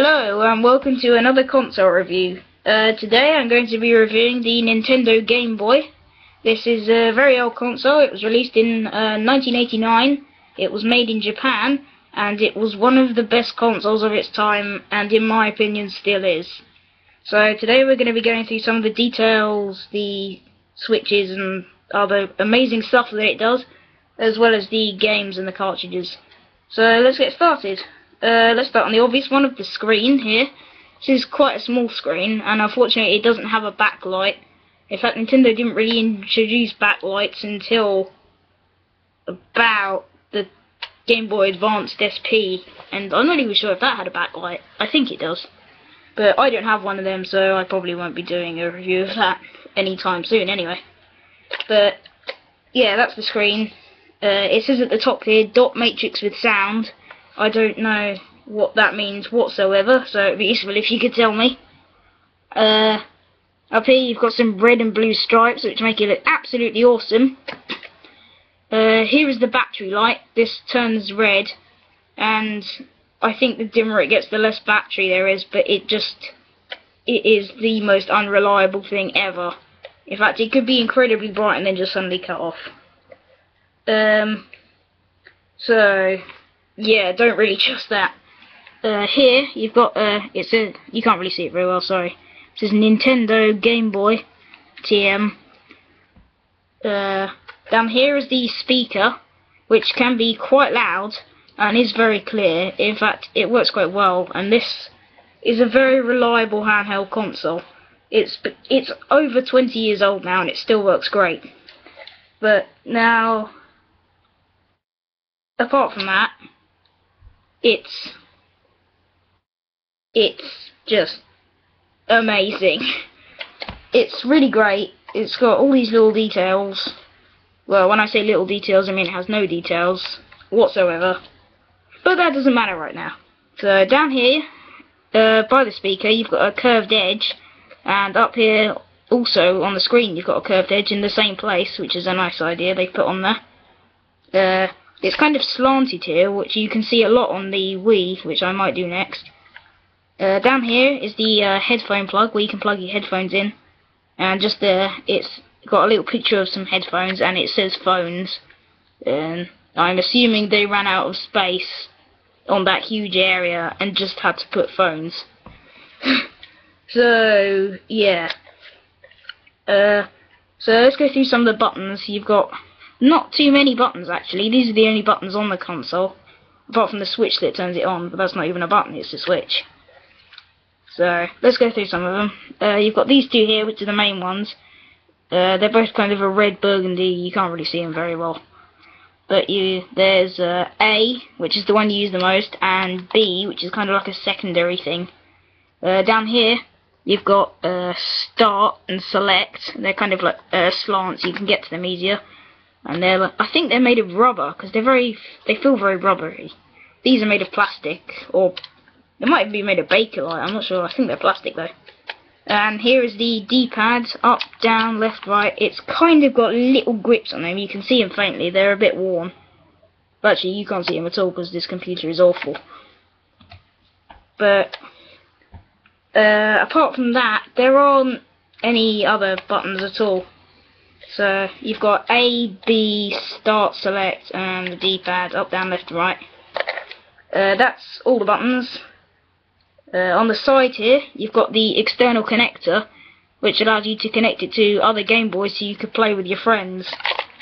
Hello and welcome to another console review. Today I'm going to be reviewing the Nintendo Game Boy. This is a very old console. It was released in 1989. It was made in Japan and it was one of the best consoles of its time, and in my opinion still is. So today we're going to be going through some of the details, the switches and other amazing stuff that it does, as well as the games and the cartridges. So let's get started. Let's start on the obvious one of the screen here. This is quite a small screen, and unfortunately it doesn't have a backlight. In fact, Nintendo didn't really introduce backlights until about the Game Boy Advance SP, and I'm not even sure if that had a backlight. I think it does. But I don't have one of them, so I probably won't be doing a review of that anytime soon anyway. But yeah, that's the screen. It says at the top here, dot matrix with sound. I don't know what that means whatsoever, so it'd be useful if you could tell me. Up here you've got some red and blue stripes which make it look absolutely awesome. Here is the battery light. This turns red, and I think the dimmer it gets the less battery there is, but it is the most unreliable thing ever. In fact, it could be incredibly bright and then just suddenly cut off. So yeah, don't really trust that. Here you've got you can't really see it very well, sorry. It says Nintendo Game Boy TM. Down here is the speaker, which can be quite loud and is very clear. In fact, it works quite well, and this is a very reliable handheld console. It's over 20 years old now and it still works great. But now, apart from that, it's just amazing. It's really great. It's got all these little details. Well, when I say little details, I mean it has no details whatsoever. But that doesn't matter right now. So down here, by the speaker, you've got a curved edge, and up here also on the screen you've got a curved edge in the same place, which is a nice idea they put on there. It's kind of slanted here, which you can see a lot on the Wii, which I might do next. Down here is the headphone plug, where you can plug your headphones in. And just there, it's got a little picture of some headphones, and it says phones. And I'm assuming they ran out of space on that huge area and just had to put phones. So, yeah. So let's go through some of the buttons. You've got not too many buttons actually. These are the only buttons on the console, apart from the switch that turns it on, but that's not even a button, it's a switch. So let's go through some of them. You've got these two here, which are the main ones. They're both kind of a red burgundy. You can't really see them very well. But there's A, which is the one you use the most, and B, which is kind of like a secondary thing. Down here you've got Start and Select. They're kind of like slants, you can get to them easier. And I think they're made of rubber, because they feel very rubbery. These are made of plastic, or they might even be made of Bakelite, I'm not sure. I think they're plastic though. And here is the D-pad, up, down, left, right. It's kind of got little grips on them. You can see them faintly. They're a bit worn. But actually, you can't see them at all because this computer is awful. But apart from that, there aren't any other buttons at all. So you've got A, B, Start, Select, and the D-pad, up, down, left, right. That's all the buttons. On the side here, you've got the external connector, which allows you to connect it to other Game Boys so you could play with your friends.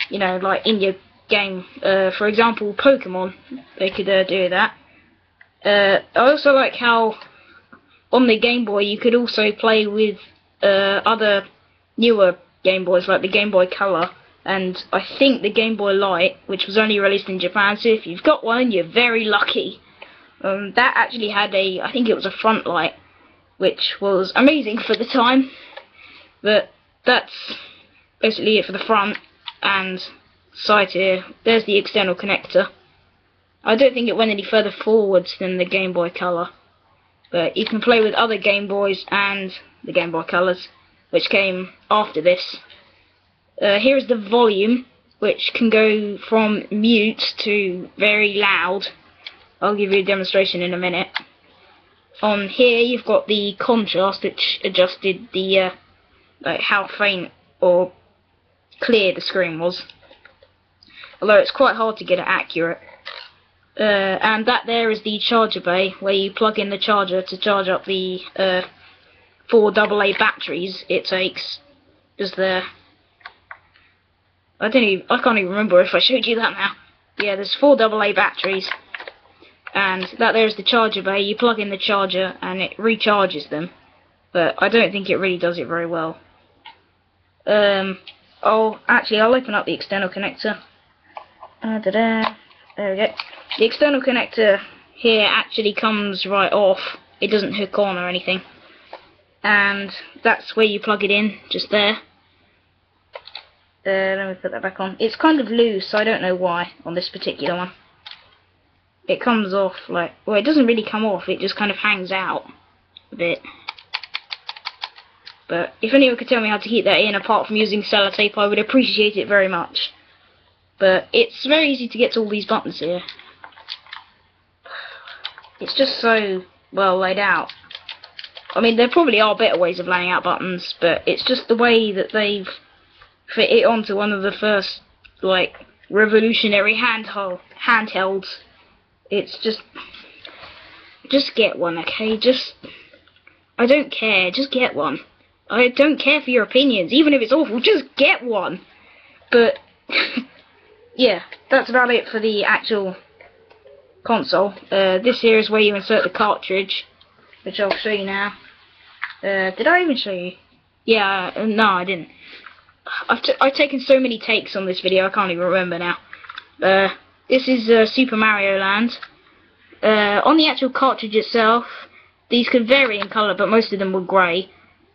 You know, like in your game. For example, Pokemon, they could do that. I also like how on the Game Boy you could also play with other newer Game Boys, like the Game Boy Color, and I think the Game Boy Light, which was only released in Japan, so if you've got one, you're very lucky. That actually had I think it was a front light, which was amazing for the time. But that's basically it for the front, and side here, there's the external connector. I don't think it went any further forwards than the Game Boy Color, but you can play with other Game Boys and the Game Boy Colors, which came after this. Here is the volume, which can go from mute to very loud. I'll give you a demonstration in a minute. on here you've got the contrast, which adjusted the like how faint or clear the screen was. Although it's quite hard to get it accurate. And that there is the charger bay, where you plug in the charger to charge up the 4 AA batteries it takes. Just there. I can't even remember if I showed you that now. Yeah, there's 4 AA batteries, and that there's the charger bay. You plug in the charger and it recharges them, but I don't think it really does it very well. I'll open up the external connector. There we go. The external connector here actually comes right off. It doesn't hook on or anything. And that's where you plug it in, just there. Let me put that back on. It's kind of loose, so I don't know why on this particular one. It comes off like, well, it doesn't really come off, it just kind of hangs out a bit. But if anyone could tell me how to keep that in apart from using sellotape, I would appreciate it very much. But it's very easy to get to all these buttons here. It's just so well laid out. I mean, there probably are better ways of laying out buttons, but it's just the way that they've fit it onto one of the first, like, revolutionary handhelds. It's just get one, okay? I don't care, just get one. I don't care for your opinions, even if it's awful, just get one. But, yeah, that's about it for the actual console. This here is where you insert the cartridge, which I'll show you now. Did I even show you? Yeah, no, I didn't. I've taken so many takes on this video, I can't even remember now. This is Super Mario Land. On the actual cartridge itself, these could vary in colour, but most of them were grey.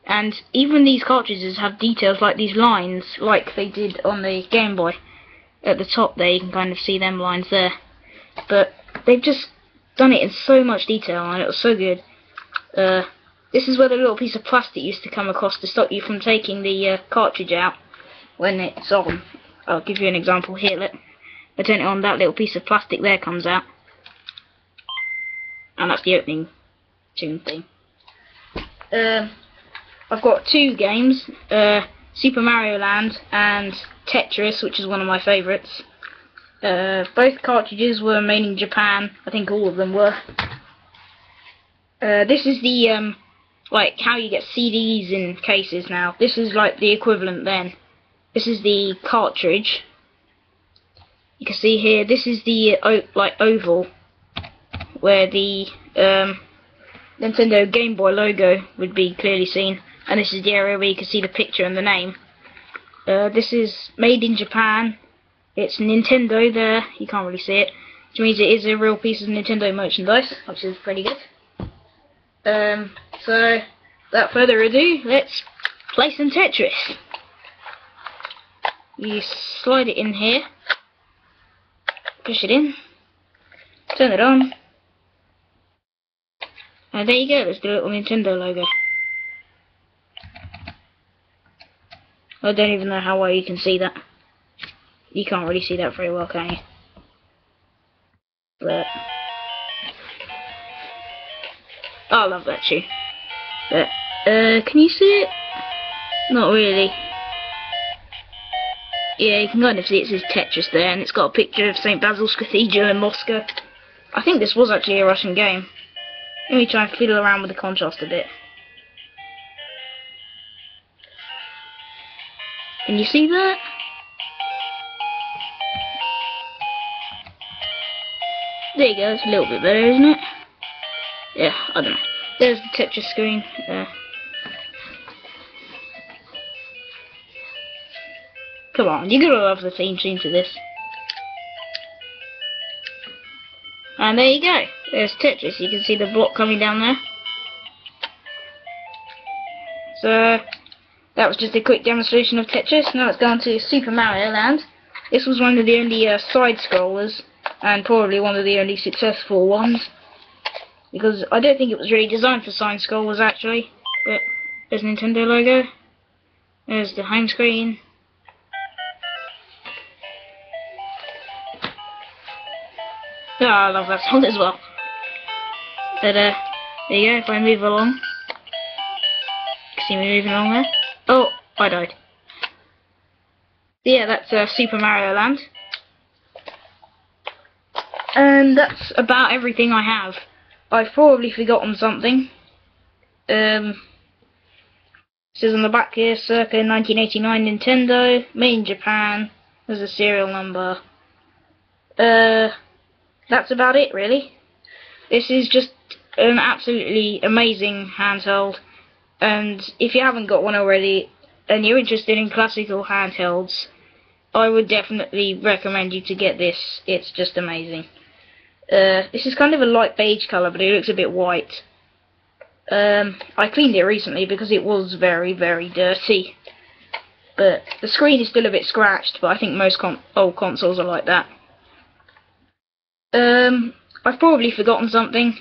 And even these cartridges have details like these lines, like they did on the Game Boy. At the top there, you can kind of see them lines there. But they've just done it in so much detail, and it was so good. This is where the little piece of plastic used to come across to stop you from taking the cartridge out when it's on. I'll give you an example here. Look, I turn it on, that little piece of plastic there comes out, and that's the opening tune thing. I've got 2 games, Super Mario Land and Tetris, which is one of my favourites. Both cartridges were made in Japan. I think all of them were. This is the like how you get CDs in cases now. This is like the equivalent then. This is the cartridge. You can see here. This is the like oval where the Nintendo Game Boy logo would be clearly seen, and this is the area where you can see the picture and the name. This is made in Japan. It's Nintendo there, you can't really see it, which means it is a real piece of Nintendo merchandise, which is pretty good. So, without further ado, let's play some Tetris. You slide it in here, push it in, turn it on, and there you go, there's the little Nintendo logo. I don't even know how well you can see that. You can't really see that very well, can you? But I love that tune. But can you see it? Not really. Yeah, you can kind of see it says Tetris there, and it's got a picture of St. Basil's Cathedral in Moscow. I think this was actually a Russian game. Let me try and fiddle around with the contrast a bit. Can you see that? There you go, it's a little bit better, isn't it? Yeah, I don't know. There's the Tetris screen. Come on, you're gonna love the theme tune to this. And there you go. There's Tetris. You can see the block coming down there. So that was just a quick demonstration of Tetris. Now let's go on to Super Mario Land. This was one of the only side scrollers, and probably one of the only successful ones, because I don't think it was really designed for side scrollers actually. But there's the Nintendo logo. There's the home screen. Oh, I love that song as well. But There you go, if I move along. See me moving along there? Oh, I died. Yeah, that's Super Mario Land. And that's about everything I have. I've probably forgotten something. It says on the back here, circa 1989 Nintendo, made in Japan. There's a serial number. That's about it, really. This is just an absolutely amazing handheld, and if you haven't got one already and you're interested in classical handhelds, I would definitely recommend you to get this. It's just amazing. This is kind of a light beige colour, but it looks a bit white. I cleaned it recently because it was very, very dirty. But the screen is still a bit scratched, but I think most old consoles are like that. I've probably forgotten something,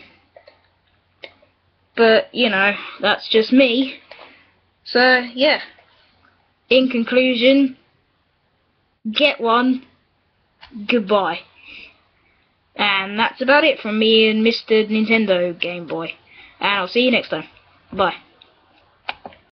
but you know, that's just me. So yeah, in conclusion, get one, goodbye. And that's about it from me and Mr. Nintendo Game Boy. And I'll see you next time. Bye.